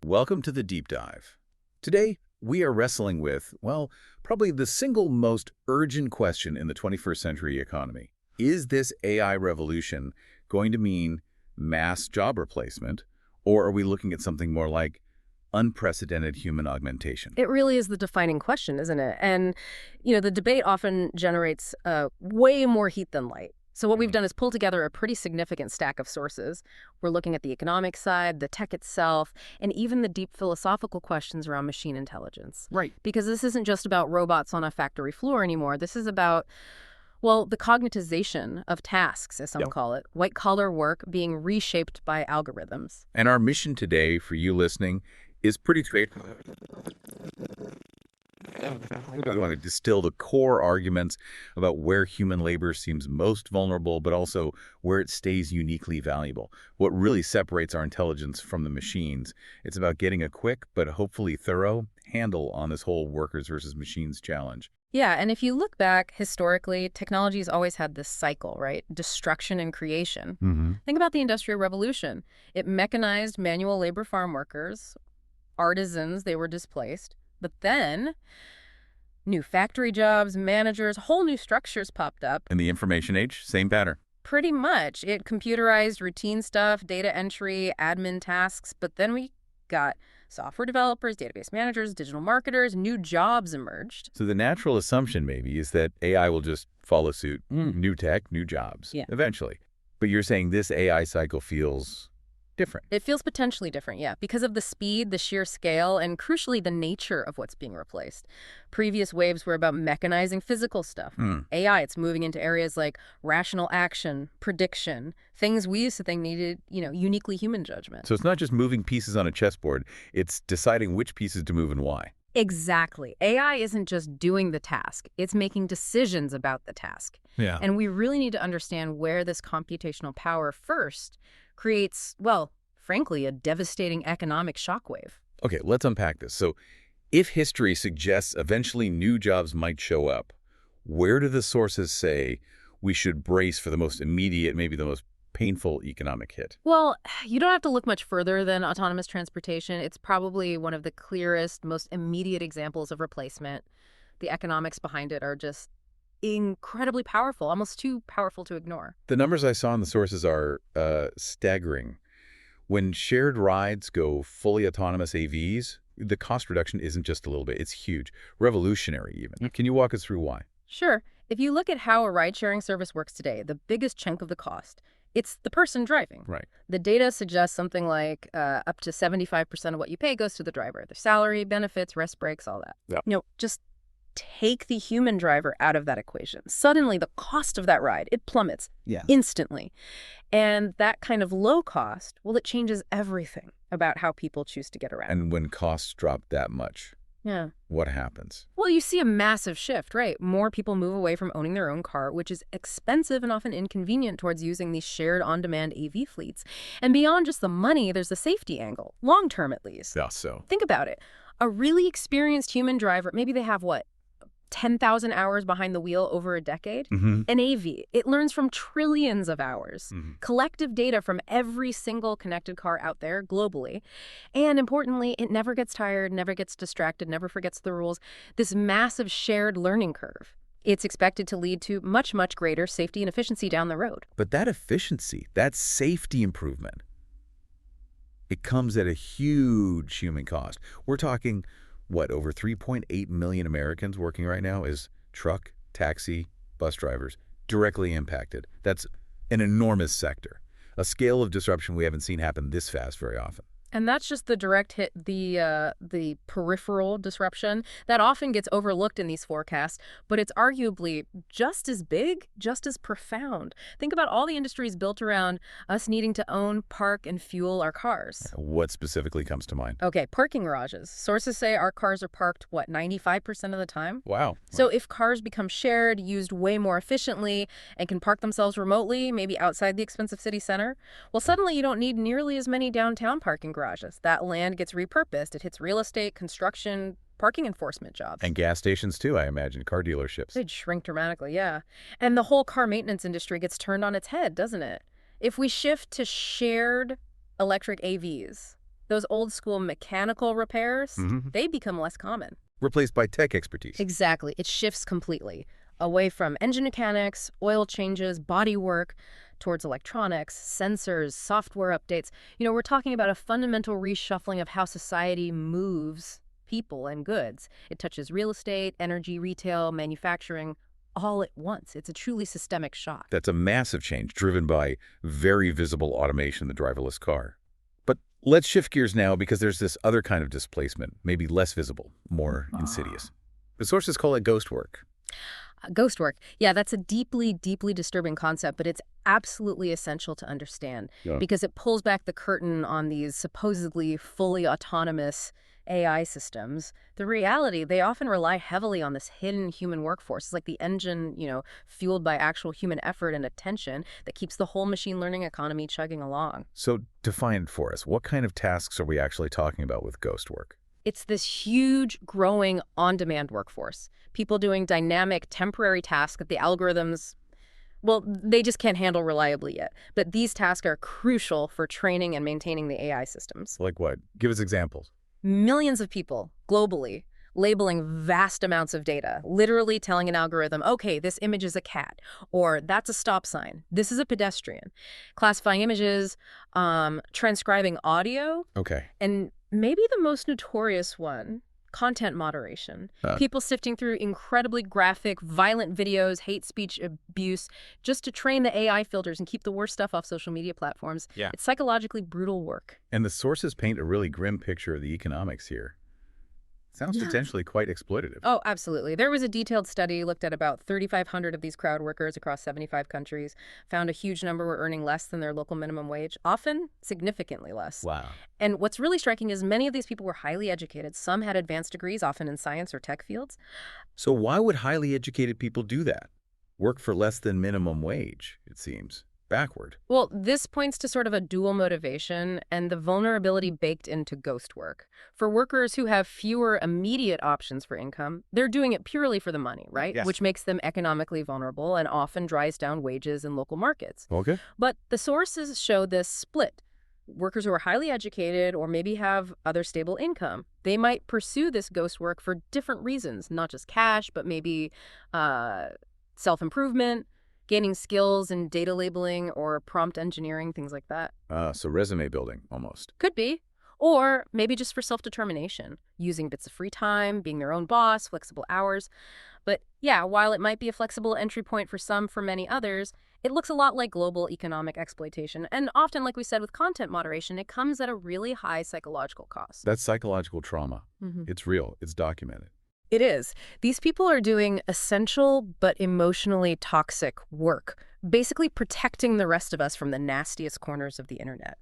Welcome to the Deep Dive. Today, we are wrestling with, well, probably the single most urgent question in the 21st century economy. Is this AI revolution going to mean mass job replacement, or are we looking at something more like unprecedented human augmentation? It really is the defining question, isn't it? And the debate often generates way more heat than light. So what we've done is pull together a pretty significant stack of sources. We're looking at the economic side, the tech itself, and even the deep philosophical questions around machine intelligence. Right. Because this isn't just about robots on a factory floor anymore. This is about, well, the cognitization of tasks, as some call it, white-collar work being reshaped by algorithms. And our mission today for you listening is pretty straightforward. I want to distill the core arguments about where human labor seems most vulnerable, but also where it stays uniquely valuable. What really separates our intelligence from the machines. It's about getting a quick, but hopefully thorough, handle on this whole workers versus machines challenge. Yeah, and if you look back historically, technology's always had this cycle, right? Destruction and creation. Think about the Industrial Revolution. It mechanized manual labor farm workers, artisans, they were displaced. But then new factory jobs, managers, whole new structures popped up. In the information age, same pattern. Pretty much. It computerized routine stuff, data entry, admin tasks. But then we got software developers, database managers, digital marketers, new jobs emerged. So the natural assumption maybe is that AI will just follow suit. New tech, new jobs, eventually. But you're saying this AI cycle feels different. It feels potentially different, yeah, because of the speed, the sheer scale, and crucially, the nature of what's being replaced. Previous waves were about mechanizing physical stuff. AI, it's moving into areas like rational action, prediction, things we used to think needed, uniquely human judgment. So it's not just moving pieces on a chessboard, it's deciding which pieces to move and why. Exactly. AI isn't just doing the task, it's making decisions about the task. Yeah. And we really need to understand where this computational power first creates, well, frankly, a devastating economic shockwave. Okay, let's unpack this. So if history suggests eventually new jobs might show up, where do the sources say we should brace for the most immediate, maybe the most painful economic hit? Well, you don't have to look much further than autonomous transportation. It's probably one of the clearest, most immediate examples of replacement. The economics behind it are just incredibly powerful, almost too powerful to ignore. The numbers I saw in the sources are staggering. When shared rides go fully autonomous AVs, the cost reduction isn't just a little bit, it's huge. Revolutionary even. Can you walk us through why? Sure. If you look at how a ride-sharing service works today, the biggest chunk of the cost, it's the person driving. Right. The data suggests something like up to 75% of what you pay goes to the driver. Their salary, benefits, rest breaks, all that. Yeah. Just take the human driver out of that equation. Suddenly, the cost of that ride, it plummets instantly. And that kind of low cost, well, it changes everything about how people choose to get around. And when costs drop that much, what happens? Well, you see a massive shift, right? More people move away from owning their own car, which is expensive and often inconvenient, towards using these shared on-demand AV fleets. And beyond just the money, there's the safety angle, long-term at least. Yeah, so. Think about it. A really experienced human driver, maybe they have, 10,000 hours behind the wheel over a decade? An AV, it learns from trillions of hours. Collective data from every single connected car out there globally. And importantly, it never gets tired, never gets distracted, never forgets the rules. This massive shared learning curve. It's expected to lead to much, much greater safety and efficiency down the road. But that efficiency, that safety improvement, it comes at a huge human cost. We're talking over 3.8 million Americans working right now as truck, taxi, bus drivers, directly impacted. That's an enormous sector, a scale of disruption we haven't seen happen this fast very often. And that's just the direct hit, the peripheral disruption that often gets overlooked in these forecasts, but it's arguably just as big, just as profound. Think about all the industries built around us needing to own, park, and fuel our cars. What specifically comes to mind? Okay, parking garages. Sources say our cars are parked, 95% of the time? Wow. So if cars become shared, used way more efficiently, and can park themselves remotely, maybe outside the expensive city center, well, suddenly you don't need nearly as many downtown parking garages. That land gets repurposed. It hits real estate, construction, parking enforcement jobs. And gas stations too, I imagine, car dealerships. They'd shrink dramatically, yeah. And the whole car maintenance industry gets turned on its head, doesn't it? If we shift to shared electric AVs, Those old school mechanical repairs, they become less common. Replaced by tech expertise. Exactly. It shifts completely away from engine mechanics, oil changes, body work, towards electronics, sensors, software updates. We're talking about a fundamental reshuffling of how society moves people and goods. It touches real estate, energy, retail, manufacturing, all at once. It's a truly systemic shock. That's a massive change driven by very visible automation in the driverless car. But let's shift gears now because there's this other kind of displacement, maybe less visible, more insidious. The sources call it ghost work. Ghost work. Yeah, that's a deeply, deeply disturbing concept, but it's absolutely essential to understand because it pulls back the curtain on these supposedly fully autonomous AI systems. The reality, they often rely heavily on this hidden human workforce. It's like the engine, fueled by actual human effort and attention that keeps the whole machine learning economy chugging along. So define it for us. What kind of tasks are we actually talking about with ghost work? It's this huge, growing, on-demand workforce. People doing dynamic, temporary tasks that the algorithms, well, they just can't handle reliably yet. But these tasks are crucial for training and maintaining the AI systems. Like what? Give us examples. Millions of people globally labeling vast amounts of data, literally telling an algorithm, okay, this image is a cat, or that's a stop sign, this is a pedestrian, classifying images, transcribing audio, and maybe the most notorious one, content moderation. People sifting through incredibly graphic, violent videos, hate speech abuse, just to train the AI filters and keep the worst stuff off social media platforms. Yeah. It's psychologically brutal work. And the sources paint a really grim picture of the economics here. Sounds potentially quite exploitative. Oh, absolutely. There was a detailed study, looked at about 3,500 of these crowd workers across 75 countries, found a huge number were earning less than their local minimum wage, often significantly less. Wow. And what's really striking is many of these people were highly educated. Some had advanced degrees, often in science or tech fields. So why would highly educated people do that? Work for less than minimum wage, it seems. Backward. Well, this points to sort of a dual motivation and the vulnerability baked into ghost work. For workers who have fewer immediate options for income, they're doing it purely for the money, right? Yes. Which makes them economically vulnerable and often drives down wages in local markets. Okay. But the sources show this split. Workers who are highly educated or maybe have other stable income, they might pursue this ghost work for different reasons, not just cash, but maybe self-improvement, gaining skills in data labeling or prompt engineering, things like that. So resume building, almost. Could be. Or maybe just for self-determination, using bits of free time, being their own boss, flexible hours. But yeah, while it might be a flexible entry point for some, for many others, it looks a lot like global economic exploitation. And often, like we said with content moderation, it comes at a really high psychological cost. That's psychological trauma. It's real. It's documented. It is. These people are doing essential but emotionally toxic work, basically protecting the rest of us from the nastiest corners of the internet.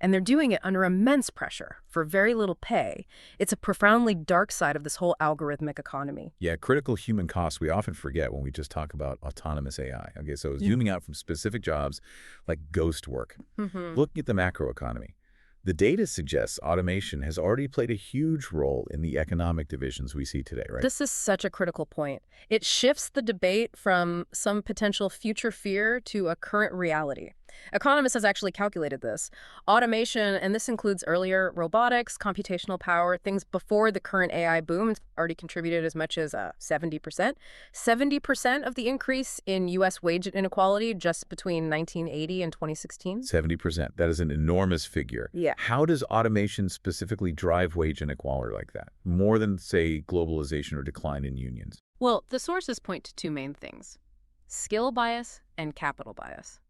And they're doing it under immense pressure for very little pay. It's a profoundly dark side of this whole algorithmic economy. Yeah, critical human costs we often forget when we just talk about autonomous AI. Okay, so zooming out from specific jobs like ghost work, looking at the macroeconomy. The data suggests automation has already played a huge role in the economic divisions we see today, right? This is such a critical point. It shifts the debate from some potential future fear to a current reality. Economists have actually calculated this. Automation, and this includes earlier robotics, computational power, things before the current AI boom, already contributed as much as 70%. 70% of the increase in U.S. wage inequality just between 1980 and 2016. 70%. That is an enormous figure. Yeah. How does automation specifically drive wage inequality like that? More than, say, globalization or decline in unions? Well, the sources point to two main things: skill bias and capital bias.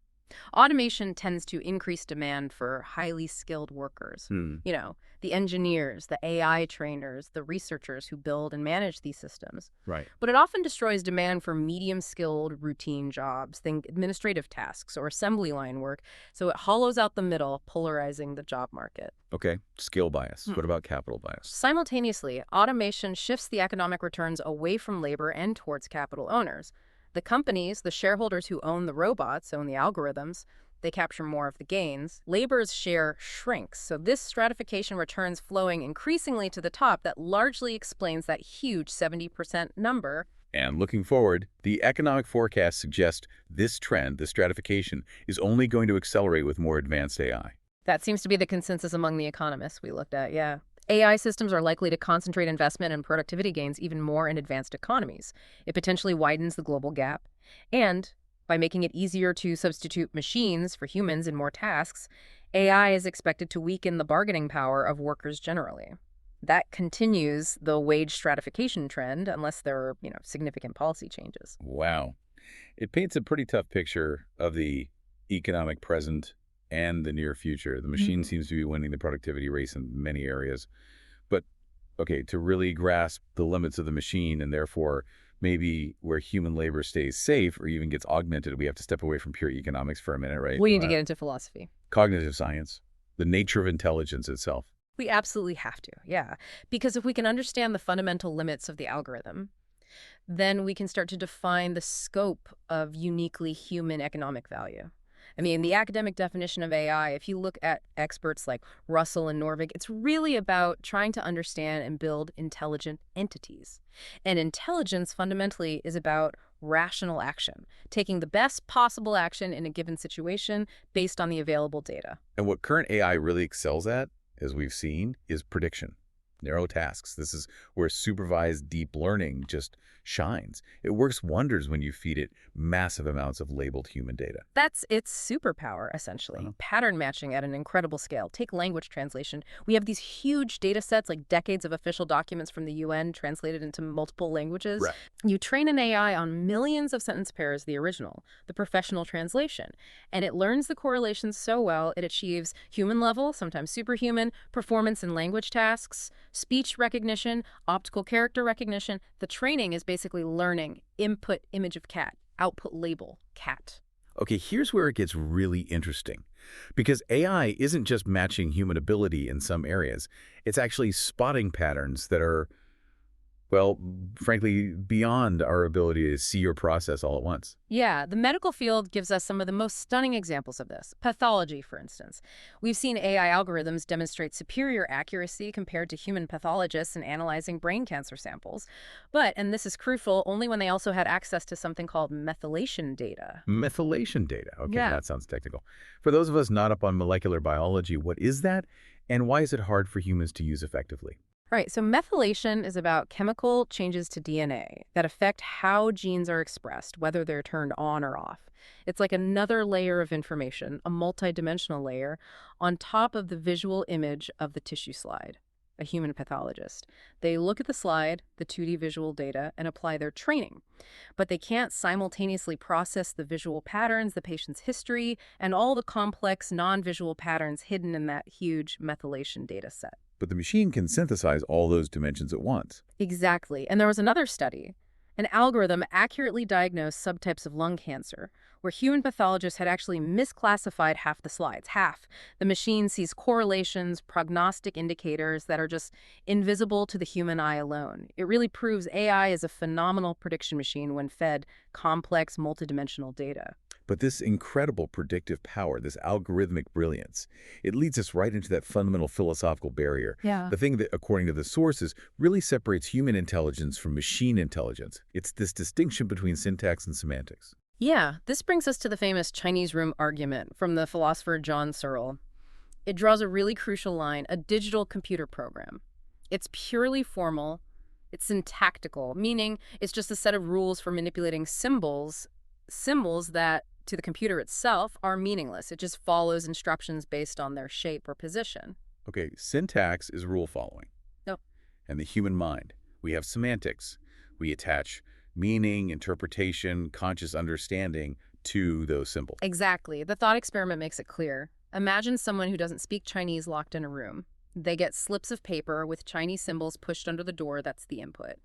Automation tends to increase demand for highly skilled workers. The engineers, the AI trainers, the researchers who build and manage these systems. Right. But it often destroys demand for medium-skilled routine jobs, think administrative tasks or assembly line work. So it hollows out the middle, polarizing the job market. Okay, skill bias. What about capital bias? Simultaneously, automation shifts the economic returns away from labor and towards capital owners. The companies, the shareholders who own the robots, own the algorithms, they capture more of the gains. Labor's share shrinks, so this stratification returns flowing increasingly to the top that largely explains that huge 70% number. And looking forward, the economic forecasts suggest this trend, this stratification, is only going to accelerate with more advanced AI. That seems to be the consensus among the economists we looked at, yeah. AI systems are likely to concentrate investment and productivity gains even more in advanced economies. It potentially widens the global gap. And by making it easier to substitute machines for humans in more tasks, AI is expected to weaken the bargaining power of workers generally. That continues the wage stratification trend unless there are, significant policy changes. Wow. It paints a pretty tough picture of the economic present and the near future. The machine seems to be winning the productivity race in many areas. But, okay, to really grasp the limits of the machine and therefore maybe where human labor stays safe or even gets augmented, we have to step away from pure economics for a minute, right? We need to get into philosophy. Cognitive science, the nature of intelligence itself. We absolutely have to, yeah. Because if we can understand the fundamental limits of the algorithm, then we can start to define the scope of uniquely human economic value. I mean, the academic definition of AI, if you look at experts like Russell and Norvig, it's really about trying to understand and build intelligent entities. And intelligence fundamentally is about rational action, taking the best possible action in a given situation based on the available data. And what current AI really excels at, as we've seen, is prediction. Narrow tasks. This is where supervised deep learning just shines. It works wonders when you feed it massive amounts of labeled human data. That's its superpower, essentially. Pattern matching at an incredible scale. Take language translation. We have these huge data sets, like decades of official documents from the UN translated into multiple languages. Right. You train an AI on millions of sentence pairs, the original, the professional translation, and it learns the correlations so well it achieves human level, sometimes superhuman, performance in language tasks, speech recognition, optical character recognition. The training is basically learning input image of cat, output label cat. Okay, here's where it gets really interesting. Because AI isn't just matching human ability in some areas. It's actually spotting patterns that are, well, frankly, beyond our ability to see or process all at once. Yeah, the medical field gives us some of the most stunning examples of this. Pathology, for instance. We've seen AI algorithms demonstrate superior accuracy compared to human pathologists in analyzing brain cancer samples. But, and this is crucial, only when they also had access to something called methylation data. Methylation data. Okay, Yeah. that sounds technical. For those of us not up on molecular biology, what is that? And why is it hard for humans to use effectively? Right, so methylation is about chemical changes to DNA that affect how genes are expressed, whether they're turned on or off. It's like another layer of information, a multidimensional layer, on top of the visual image of the tissue slide. A human pathologist. They look at the slide, the 2D visual data, and apply their training. But they can't simultaneously process the visual patterns, the patient's history, and all the complex non-visual patterns hidden in that huge methylation data set. But the machine can synthesize all those dimensions at once. Exactly. And there was another study. An algorithm accurately diagnosed subtypes of lung cancer, where human pathologists had actually misclassified half the slides. Half. The machine sees correlations, prognostic indicators that are just invisible to the human eye alone. It really proves AI is a phenomenal prediction machine when fed complex, multidimensional data. But this incredible predictive power, this algorithmic brilliance, it leads us right into that fundamental philosophical barrier. Yeah. The thing that, according to the sources, really separates human intelligence from machine intelligence. It's this distinction between syntax and semantics. Yeah, this brings us to the famous Chinese room argument from the philosopher John Searle. It draws a really crucial line: a digital computer program. It's purely formal, it's syntactical, meaning it's just a set of rules for manipulating symbols that, to the computer itself, are meaningless. It just follows instructions based on their shape or position. Okay, syntax is rule following. No. And the human mind, we have semantics. We attach meaning, interpretation, conscious understanding to those symbols. Exactly. The thought experiment makes it clear. Imagine someone who doesn't speak Chinese locked in a room. They get slips of paper with Chinese symbols pushed under the door. That's the input.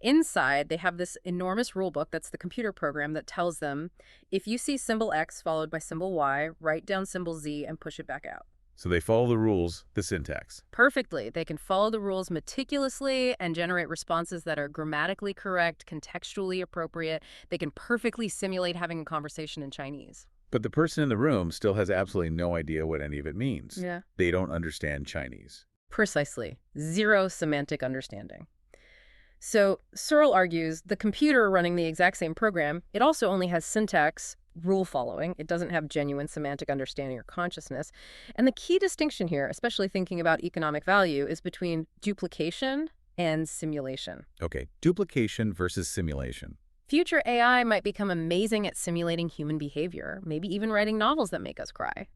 Inside, they have this enormous rule book that's the computer program that tells them, if you see symbol X followed by symbol Y, write down symbol Z and push it back out. So they follow the rules, the syntax. Perfectly. They can follow the rules meticulously and generate responses that are grammatically correct, contextually appropriate. They can perfectly simulate having a conversation in Chinese. But the person in the room still has absolutely no idea what any of it means. Yeah. They don't understand Chinese. Precisely. Zero semantic understanding. So Searle argues the computer running the exact same program, it also only has syntax rule following. It doesn't have genuine semantic understanding or consciousness. And the key distinction here, especially thinking about economic value, is between duplication and simulation. Okay, duplication versus simulation. Future AI might become amazing at simulating human behavior, maybe even writing novels that make us cry.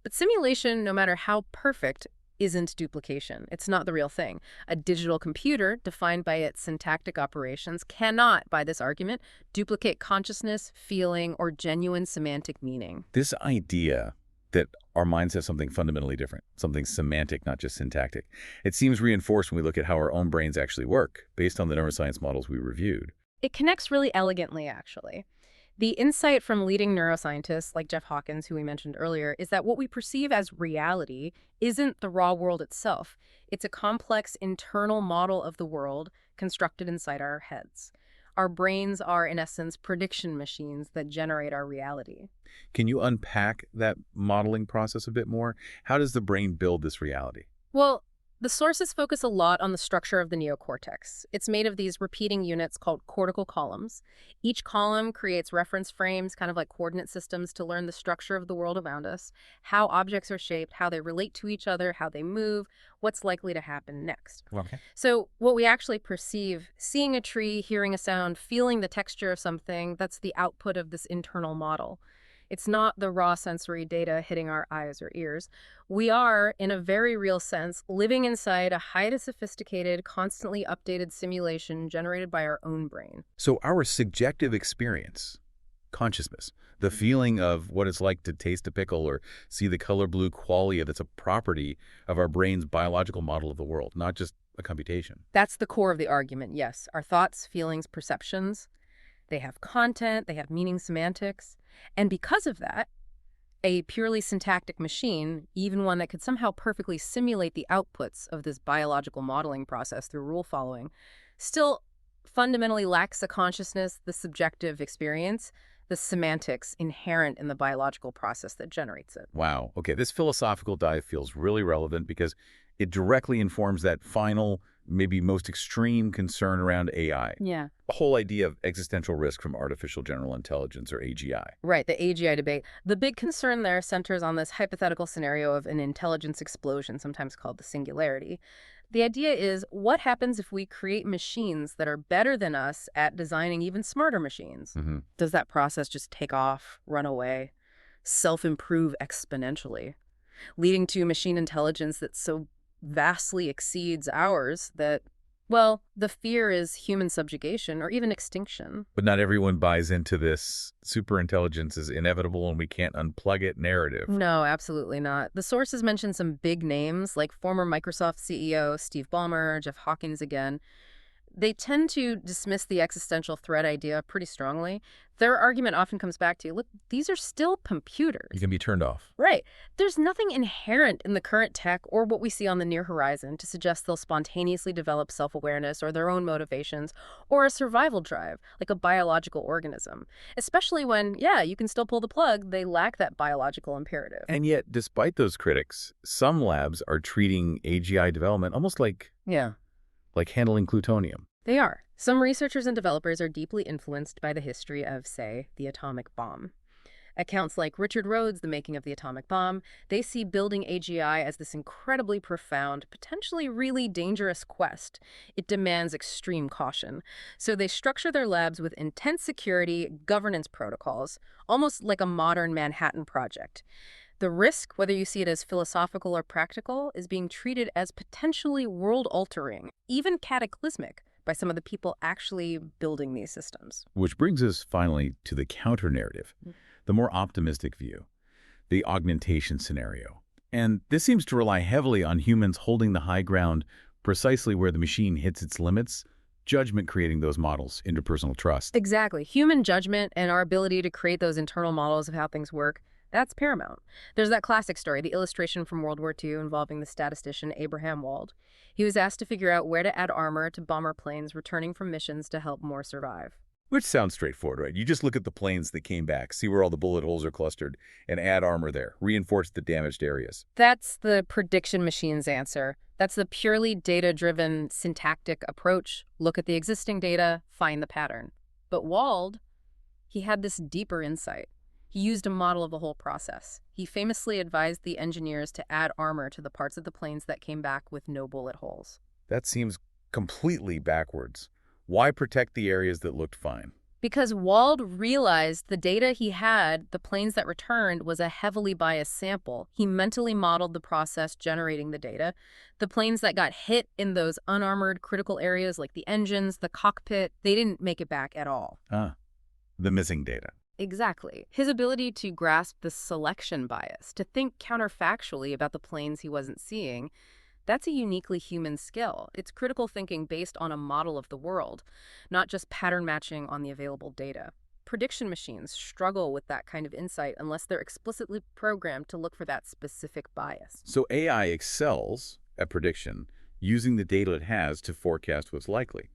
But simulation, no matter how perfect, isn't duplication. It's not the real thing. A digital computer, defined by its syntactic operations, cannot, by this argument, duplicate consciousness, feeling, or genuine semantic meaning. This idea that our minds have something fundamentally different, something semantic, not just syntactic, it seems reinforced when we look at how our own brains actually work, based on the neuroscience models we reviewed. It connects really elegantly, actually. The insight from leading neuroscientists like Jeff Hawkins, who we mentioned earlier, is that what we perceive as reality isn't the raw world itself. It's a complex internal model of the world constructed inside our heads. Our brains are, in essence, prediction machines that generate our reality. Can you unpack that modeling process a bit more? How does the brain build this reality? Well, the sources focus a lot on the structure of the neocortex. It's made of these repeating units called cortical columns. Each column creates reference frames, kind of like coordinate systems, to learn the structure of the world around us, how objects are shaped, how they relate to each other, how they move, what's likely to happen next. Okay. So what we actually perceive, seeing a tree, hearing a sound, feeling the texture of something, that's the output of this internal model. It's not the raw sensory data hitting our eyes or ears. We are, in a very real sense, living inside a highly sophisticated, constantly updated simulation generated by our own brain. So our subjective experience, consciousness, the feeling of what it's like to taste a pickle or see the color blue qualia, that's a property of our brain's biological model of the world, not just a computation. That's the core of the argument, yes. Our thoughts, feelings, perceptions, they have content, they have meaning semantics. And because of that, a purely syntactic machine, even one that could somehow perfectly simulate the outputs of this biological modeling process through rule following, still fundamentally lacks the consciousness, the subjective experience, the semantics inherent in the biological process that generates it. Wow. Okay, this philosophical dive feels really relevant because it directly informs that final, maybe most extreme concern around AI. Yeah. The whole idea of existential risk from artificial general intelligence, or AGI. Right, the AGI debate. The big concern there centers on this hypothetical scenario of an intelligence explosion, sometimes called the singularity. The idea is, what happens if we create machines that are better than us at designing even smarter machines? Does that process just take off, run away, self-improve exponentially, leading to machine intelligence that so vastly exceeds ours that, well, the fear is human subjugation or even extinction. But not everyone buys into this superintelligence is inevitable and we can't unplug it narrative. No, absolutely not. The sources mention some big names like former Microsoft CEO Steve Ballmer, Jeff Hawkins again. They tend to dismiss the existential threat idea pretty strongly. Their argument often comes back to, look, these are still computers. You can be turned off. Right. There's nothing inherent in the current tech or what we see on the near horizon to suggest they'll spontaneously develop self-awareness or their own motivations or a survival drive, like a biological organism. Especially when, yeah, you can still pull the plug, they lack that biological imperative. And yet, despite those critics, some labs are treating AGI development almost like handling plutonium. They are. Some researchers and developers are deeply influenced by the history of, say, the atomic bomb. Accounts like Richard Rhodes' The Making of the Atomic Bomb, they see building AGI as this incredibly profound, potentially really dangerous quest. It demands extreme caution. So they structure their labs with intense security, governance protocols, almost like a modern Manhattan Project. The risk, whether you see it as philosophical or practical, is being treated as potentially world-altering, even cataclysmic, by some of the people actually building these systems. Which brings us finally to the counter-narrative, the more optimistic view, the augmentation scenario. And this seems to rely heavily on humans holding the high ground precisely where the machine hits its limits, judgment creating those models, interpersonal trust. Exactly. Human judgment and our ability to create those internal models of how things work, that's paramount. There's that classic story, the illustration from World War II involving the statistician Abraham Wald. He was asked to figure out where to add armor to bomber planes returning from missions to help more survive. Which sounds straightforward, right? You just look at the planes that came back, see where all the bullet holes are clustered, and add armor there, reinforce the damaged areas. That's the prediction machine's answer. That's the purely data-driven syntactic approach. Look at the existing data, find the pattern. But Wald, he had this deeper insight. He used a model of the whole process. He famously advised the engineers to add armor to the parts of the planes that came back with no bullet holes. That seems completely backwards. Why protect the areas that looked fine? Because Wald realized the data he had, the planes that returned, was a heavily biased sample. He mentally modeled the process generating the data. The planes that got hit in those unarmored critical areas like the engines, the cockpit, they didn't make it back at all. The missing data. Exactly. His ability to grasp the selection bias, to think counterfactually about the planes he wasn't seeing, that's a uniquely human skill. It's critical thinking based on a model of the world, not just pattern matching on the available data. Prediction machines struggle with that kind of insight unless they're explicitly programmed to look for that specific bias. So AI excels at prediction using the data it has to forecast what's likely.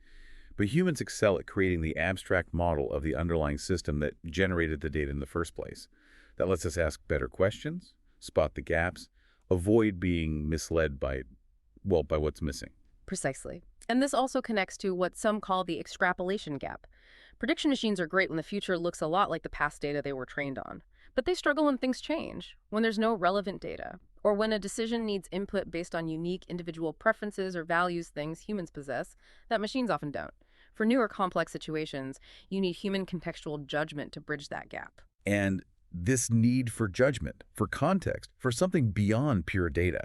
But humans excel at creating the abstract model of the underlying system that generated the data in the first place. That lets us ask better questions, spot the gaps, avoid being misled by what's missing. Precisely. And this also connects to what some call the extrapolation gap. Prediction machines are great when the future looks a lot like the past data they were trained on. But they struggle when things change, when there's no relevant data, or when a decision needs input based on unique individual preferences or values things humans possess that machines often don't. For newer complex situations, you need human contextual judgment to bridge that gap. And this need for judgment, for context, for something beyond pure data,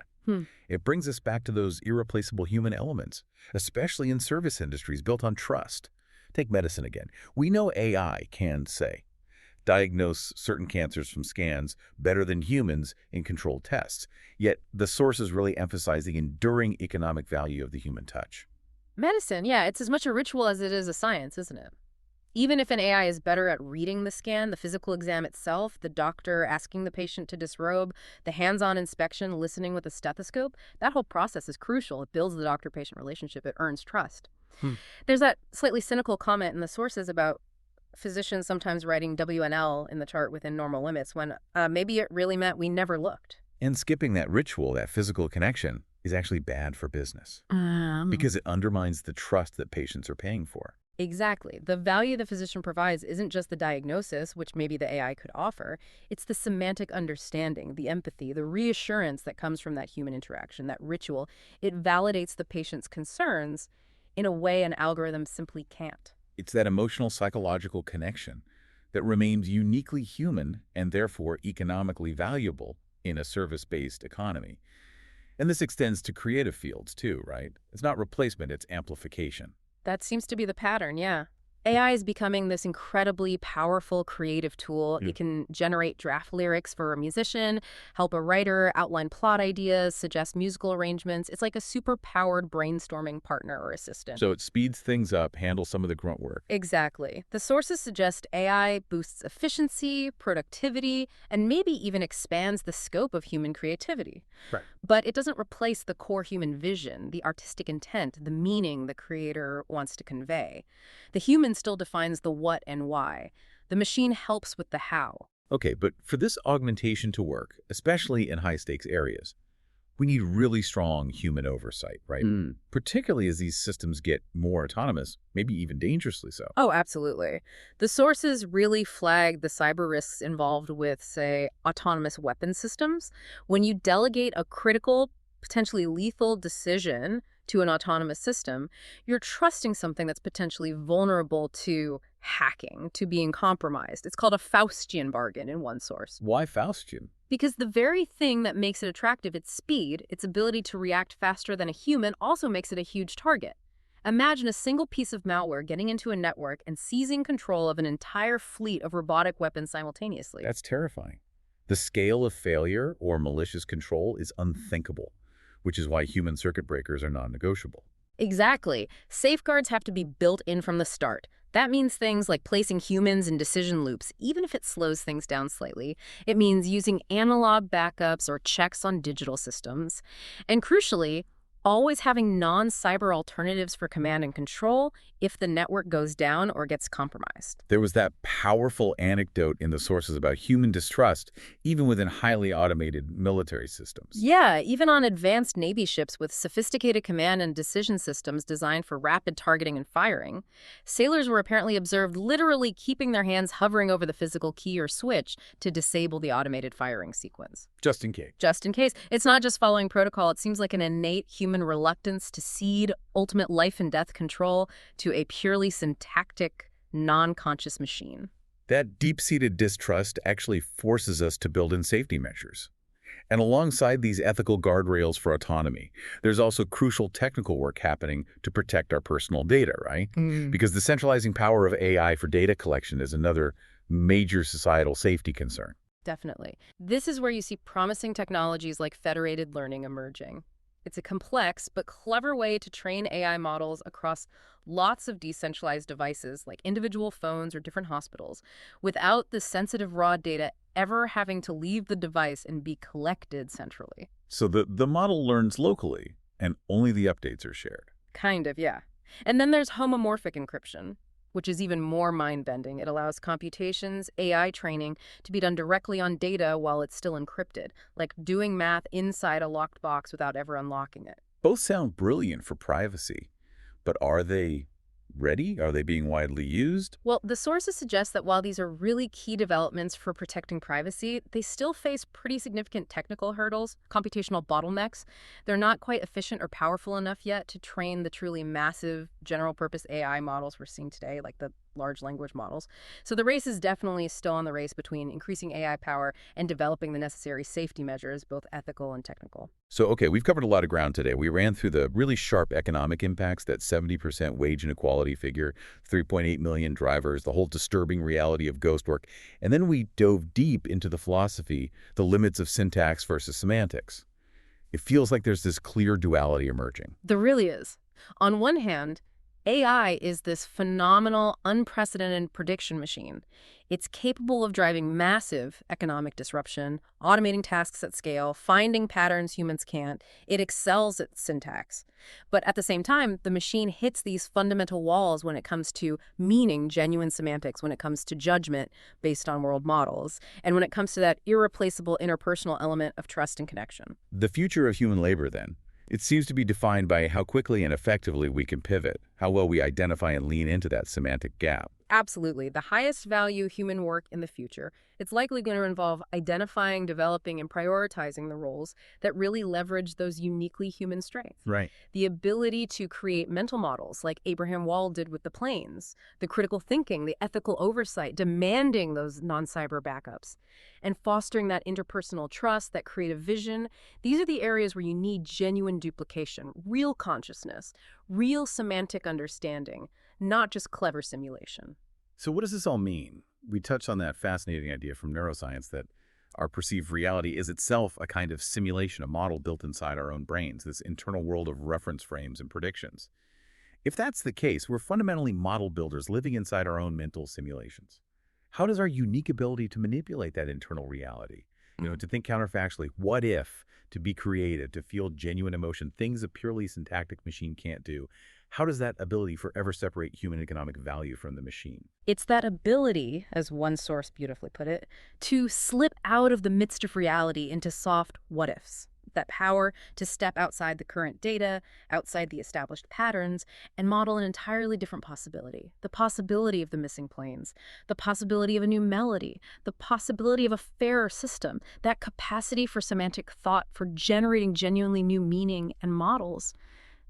it brings us back to those irreplaceable human elements, especially in service industries built on trust. Take medicine again. We know AI can, say, diagnose certain cancers from scans better than humans in controlled tests, yet the sources really emphasize the enduring economic value of the human touch. Medicine, yeah, it's as much a ritual as it is a science, isn't it? Even if an AI is better at reading the scan, the physical exam itself, the doctor asking the patient to disrobe, the hands-on inspection, listening with a stethoscope, that whole process is crucial. It builds the doctor-patient relationship. It earns trust. There's that slightly cynical comment in the sources about physicians sometimes writing WNL in the chart within normal limits when maybe it really meant we never looked. And skipping that ritual, that physical connection, is actually bad for business because it undermines the trust that patients are paying for. Exactly. The value the physician provides isn't just the diagnosis, which maybe the AI could offer. It's the semantic understanding, the empathy, the reassurance that comes from that human interaction, that ritual. It validates the patient's concerns in a way an algorithm simply can't. It's that emotional psychological connection that remains uniquely human and therefore economically valuable in a service-based economy. And this extends to creative fields too, right? It's not replacement, it's amplification. That seems to be the pattern, yeah. AI is becoming this incredibly powerful creative tool. It can generate draft lyrics for a musician, help a writer outline plot ideas, suggest musical arrangements. It's like a super-powered brainstorming partner or assistant. So it speeds things up, handles some of the grunt work. Exactly. The sources suggest AI boosts efficiency, productivity, and maybe even expands the scope of human creativity. Right. But it doesn't replace the core human vision, the artistic intent, the meaning the creator wants to convey. The human still defines the what and why. The machine helps with the how. Okay, but for this augmentation to work, especially in high-stakes areas, we need really strong human oversight, right? Particularly as these systems get more autonomous, maybe even dangerously so. Oh, absolutely. The sources really flag the cyber risks involved with, say, autonomous weapon systems. When you delegate a critical, potentially lethal decision to an autonomous system, you're trusting something that's potentially vulnerable to hacking, to being compromised. It's called a Faustian bargain in one source. Why Faustian? Because the very thing that makes it attractive, its speed, its ability to react faster than a human, also makes it a huge target. Imagine a single piece of malware getting into a network and seizing control of an entire fleet of robotic weapons simultaneously. That's terrifying. The scale of failure or malicious control is unthinkable, which is why human circuit breakers are non-negotiable. Exactly. Safeguards have to be built in from the start. That means things like placing humans in decision loops, even if it slows things down slightly. It means using analog backups or checks on digital systems. And crucially, Always having non-cyber alternatives for command and control if the network goes down or gets compromised. There was that powerful anecdote in the sources about human distrust, even within highly automated military systems. Yeah, even on advanced Navy ships with sophisticated command and decision systems designed for rapid targeting and firing, sailors were apparently observed literally keeping their hands hovering over the physical key or switch to disable the automated firing sequence. Just in case. Just in case. It's not just following protocol. It seems like an innate human reluctance to cede ultimate life and death control to a purely syntactic, non-conscious machine. That deep-seated distrust actually forces us to build in safety measures. And alongside these ethical guardrails for autonomy, there's also crucial technical work happening to protect our personal data, right? Because the centralizing power of AI for data collection is another major societal safety concern. Definitely. This is where you see promising technologies like federated learning emerging. It's a complex but clever way to train AI models across lots of decentralized devices like individual phones or different hospitals without the sensitive raw data ever having to leave the device and be collected centrally. So the model learns locally, and only the updates are shared. Kind of, yeah. And then there's homomorphic encryption, which is even more mind-bending. It allows computations, AI training, to be done directly on data while it's still encrypted, like doing math inside a locked box without ever unlocking it. Both sound brilliant for privacy, but are they ready? Are they being widely used? Well, the sources suggest that while these are really key developments for protecting privacy, they still face pretty significant technical hurdles, computational bottlenecks. They're not quite efficient or powerful enough yet to train the truly massive general-purpose AI models we're seeing today, like the large language models. So the race is definitely still on the race between increasing AI power and developing the necessary safety measures, both ethical and technical. So, okay, we've covered a lot of ground today. We ran through the really sharp economic impacts, that 70% wage inequality figure, 3.8 million drivers, the whole disturbing reality of ghost work. And then we dove deep into the philosophy, the limits of syntax versus semantics. It feels like there's this clear duality emerging. There really is. On one hand, AI is this phenomenal, unprecedented prediction machine. It's capable of driving massive economic disruption, automating tasks at scale, finding patterns humans can't. It excels at syntax. But at the same time, the machine hits these fundamental walls when it comes to meaning, genuine semantics, when it comes to judgment based on world models, and when it comes to that irreplaceable interpersonal element of trust and connection. The future of human labor, then, it seems to be defined by how quickly and effectively we can pivot, how well we identify and lean into that semantic gap. Absolutely. The highest value human work in the future, it's likely going to involve identifying, developing, and prioritizing the roles that really leverage those uniquely human strengths. Right. The ability to create mental models like Abraham Wald did with the planes, the critical thinking, the ethical oversight, demanding those non-cyber backups, and fostering that interpersonal trust, that creative vision. These are the areas where you need genuine duplication, real consciousness, real semantic understanding, not just clever simulation. So what does this all mean? We touched on that fascinating idea from neuroscience that our perceived reality is itself a kind of simulation, a model built inside our own brains, this internal world of reference frames and predictions. If that's the case, we're fundamentally model builders living inside our own mental simulations. How does our unique ability to manipulate that internal reality, to think counterfactually, what if, to be creative, to feel genuine emotion, things a purely syntactic machine can't do, how does that ability forever separate human economic value from the machine? It's that ability, as one source beautifully put it, to slip out of the midst of reality into soft what-ifs. That power to step outside the current data, outside the established patterns, and model an entirely different possibility. The possibility of the missing planes, the possibility of a new melody, the possibility of a fairer system, that capacity for semantic thought, for generating genuinely new meaning and models.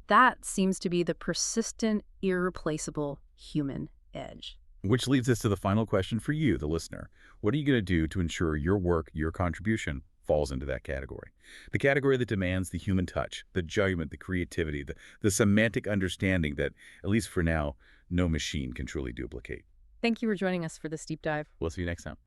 That seems to be the persistent, irreplaceable human edge. Which leads us to the final question for you, the listener. What are you going to do to ensure your work, your contribution, falls into that category? The category that demands the human touch, the judgment, the creativity, the semantic understanding that, at least for now, no machine can truly duplicate. Thank you for joining us for this deep dive. We'll see you next time.